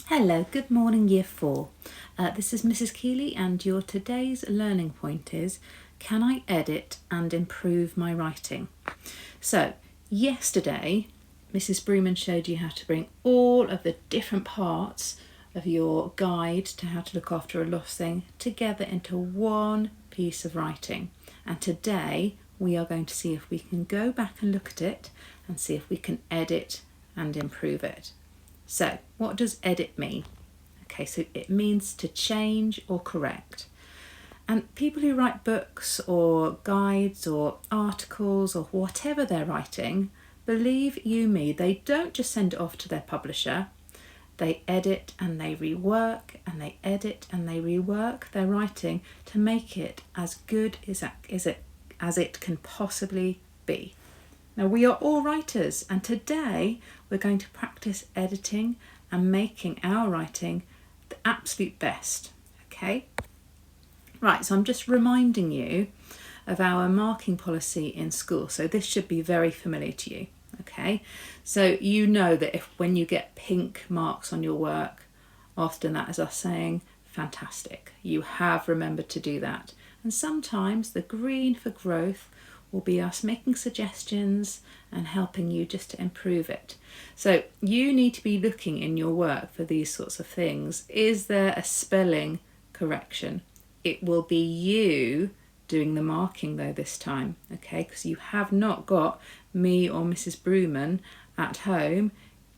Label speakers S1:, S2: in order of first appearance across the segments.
S1: Hello, good morning Year 4. This is Mrs Keeley and your today's learning point is, can I edit and improve my writing? So, yesterday Mrs Brooman showed you how to bring all of the different parts of your guide to how to look after a lost thing together into one piece of writing. And today we are going to see if we can go back and look at it and see if we can edit and improve it. So, what does edit mean? Okay, so it means to change or correct. And people who write books or guides or articles or whatever they're writing, believe you me, they don't just send it off to their publisher. They edit and they rework and they edit and they rework their writing to make it as good as it can possibly be. Now, we are all writers, and today we're going to practice editing and making our writing the absolute best, okay? Right, so I'm just reminding you of our marking policy in school, so this should be very familiar to you, okay? So you know that when you get pink marks on your work, often that is us saying, fantastic, you have remembered to do that. And sometimes the green for growth will be us making suggestions and helping you just to improve it. So you need to be looking in your work for these sorts of things. Is there a spelling correction? It will be you doing the marking though this time, okay? Because you have not got me or Mrs Brooman at home.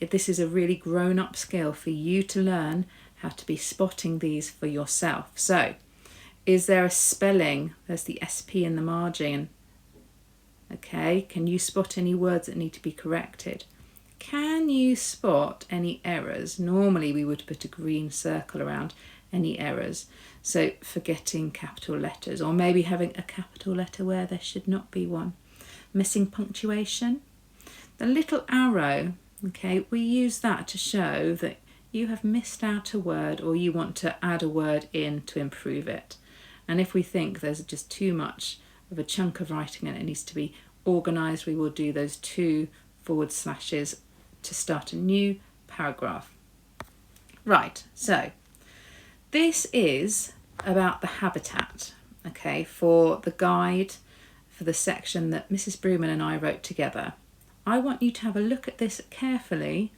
S1: This is a really grown-up skill for you to learn how to be spotting these for yourself. So, is there a spelling? There's the SP in the margin. Okay, can you spot any words that need to be corrected? Can you spot any errors? Normally we would put a green circle around any errors. So forgetting capital letters, or maybe having a capital letter where there should not be one. Missing punctuation. The little arrow, okay, we use that to show that you have missed out a word or you want to add a word in to improve it. And if we think there's just too much of a chunk of writing and it needs to be organised, we will do those 2 forward slashes to start a new paragraph. Right, so this is about the habitat, okay, for the guide for the section that Mrs Brooman and I wrote together. I want you to have a look at this carefully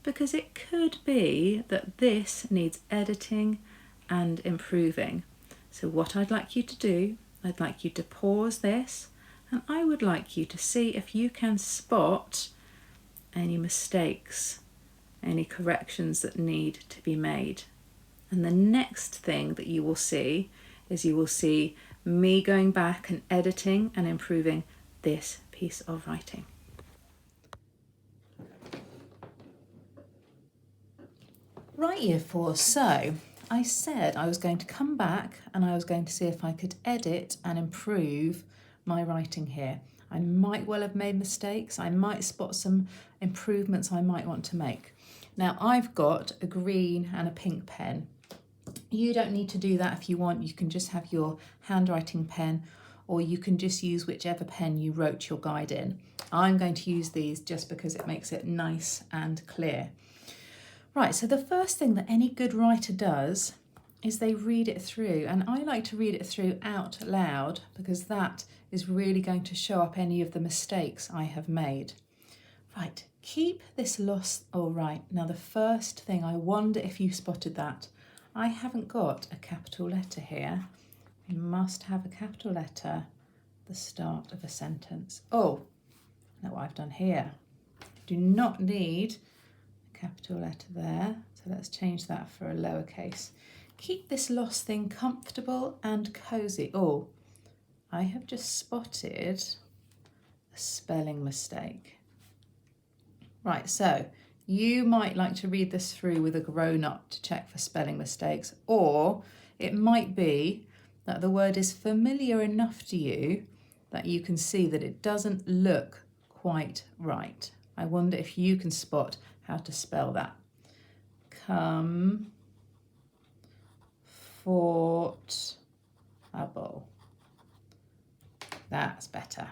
S1: because it could be that this needs editing and improving. So what I'd like you to do, I'd like you to pause this and I would like you to see if you can spot any mistakes, any corrections that need to be made. And the next thing that you will see is you will see me going back and editing and improving this piece of writing. Right, Year 4, so I said I was going to come back and I was going to see if I could edit and improve my writing here. I might well have made mistakes. I might spot some improvements I might want to make. Now I've got a green and a pink pen. You don't need to do that if you want. You can just have your handwriting pen or you can just use whichever pen you wrote your guide in. I'm going to use these just because it makes it nice and clear. Right, so the first thing that any good writer does is they read it through, and I like to read it through out loud because that is really going to show up any of the mistakes I have made. Right, keep this lost. All right, now the first thing, I wonder if you spotted that. I haven't got a capital letter here. We must have a capital letter at the start of a sentence. Oh, now what I've done here. Do not need capital letter there, so let's change that for a lowercase. Keep this lost thing comfortable and cosy. Oh, I have just spotted a spelling mistake. Right, so you might like to read this through with a grown-up to check for spelling mistakes, or it might be that the word is familiar enough to you that you can see that it doesn't look quite right. I wonder if you can spot how to spell that. Comfortable. That's better.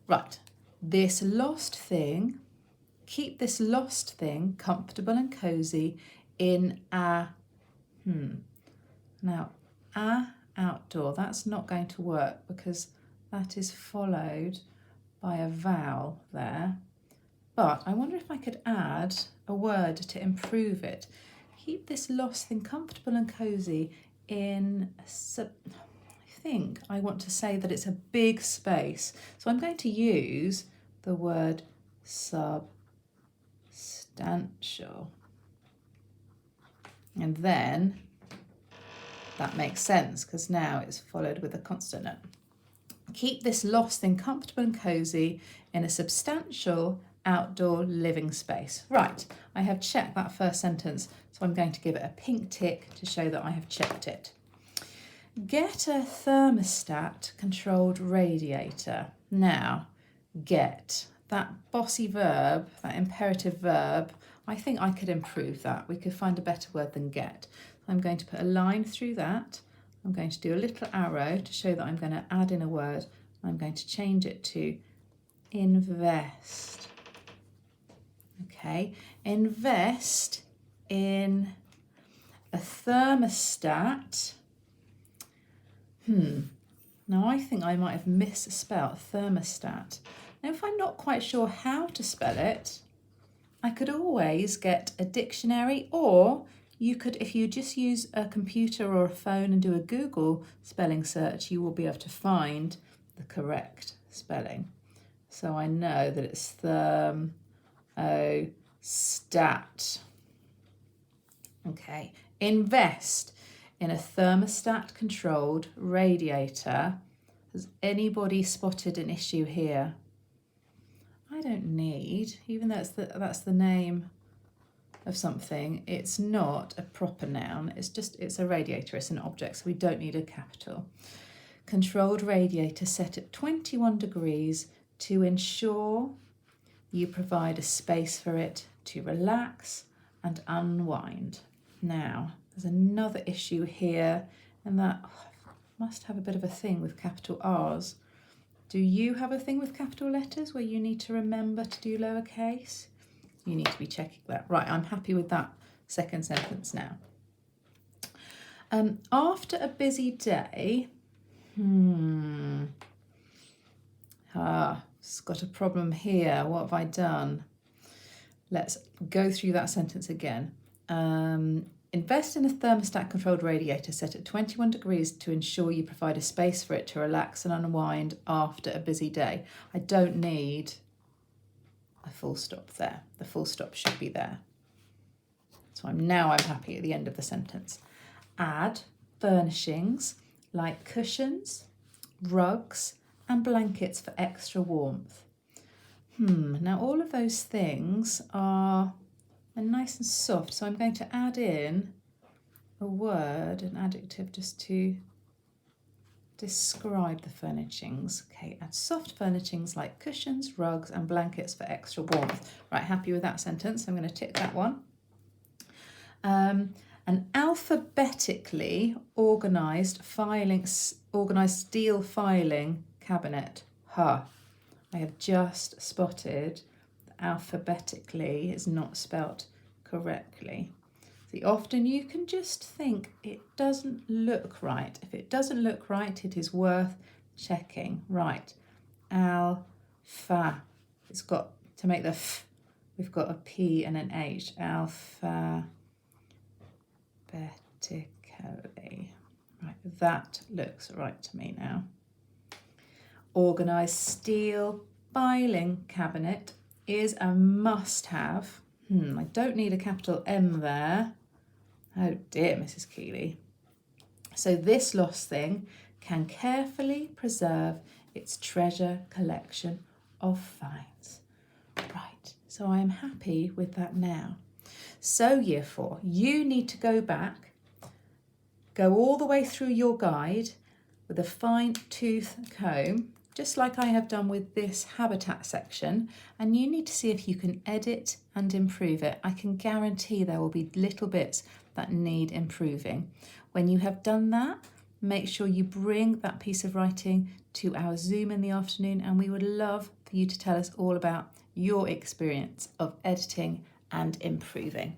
S1: Right, this lost thing, keep this lost thing comfortable and cosy in a, Now, a outdoor, that's not going to work because that is followed by a vowel there. But I wonder if I could add a word to improve it. Keep this lost thing comfortable and cosy in, I think I want to say that it's a big space. So I'm going to use the word substantial. And then that makes sense because now it's followed with a consonant. Keep this lost thing comfortable and cosy in a substantial outdoor living space. Right, I have checked that first sentence, so I'm going to give it a pink tick to show that I have checked it. Get a thermostat controlled radiator. Now, get, that bossy verb, that imperative verb, I think I could improve that. We could find a better word than get. I'm going to put a line through that. I'm going to do a little arrow to show that I'm going to add in a word. I'm going to change it to invest. Okay, invest in a thermostat. Now I think I might have misspelled thermostat. Now if I'm not quite sure how to spell it, I could always get a dictionary, or you could, if you just use a computer or a phone and do a Google spelling search, you will be able to find the correct spelling. So I know that it's thermostat. Okay, invest in a thermostat controlled radiator. Has anybody spotted an issue here? I don't need, even though that's the name of something, it's not a proper noun, it's a radiator, it's an object, so we don't need a capital. Controlled radiator set at 21 degrees to ensure you provide a space for it to relax and unwind. Now, there's another issue here, and that must have a bit of a thing with capital R's. Do you have a thing with capital letters where you need to remember to do lowercase? You need to be checking that. Right, I'm happy with that second sentence now. After a busy day, it's got a problem here. What have I done? Let's go through that sentence again. Invest in a thermostat-controlled radiator set at 21 degrees to ensure you provide a space for it to relax and unwind after a busy day. I don't need a full stop there. The full stop should be there. So I'm happy at the end of the sentence. Add furnishings like cushions, rugs, and blankets for extra warmth. Now all of those things are nice and soft, so I'm going to add in a word, an adjective, just to describe the furnishings. Okay, add soft furnishings like cushions, rugs, and blankets for extra warmth. Right, happy with that sentence. I'm going to tick that one. An alphabetically organised steel filing cabinet. I have just spotted that alphabetically is not spelt correctly. See, often you can just think it doesn't look right. If it doesn't look right, it is worth checking. Right, alpha. It's got, to make the f, we've got a P and an H. Alphabetically. Right, that looks right to me now. Organised steel filing cabinet is a must-have. I don't need a capital M there. Oh dear, Mrs. Keeley. So this lost thing can carefully preserve its treasure collection of finds. Right, so I am happy with that now. So Year 4, you need to go back, go all the way through your guide with a fine-tooth comb, just like I have done with this habitat section, and you need to see if you can edit and improve it. I can guarantee there will be little bits that need improving. When you have done that, make sure you bring that piece of writing to our Zoom in the afternoon, and we would love for you to tell us all about your experience of editing and improving.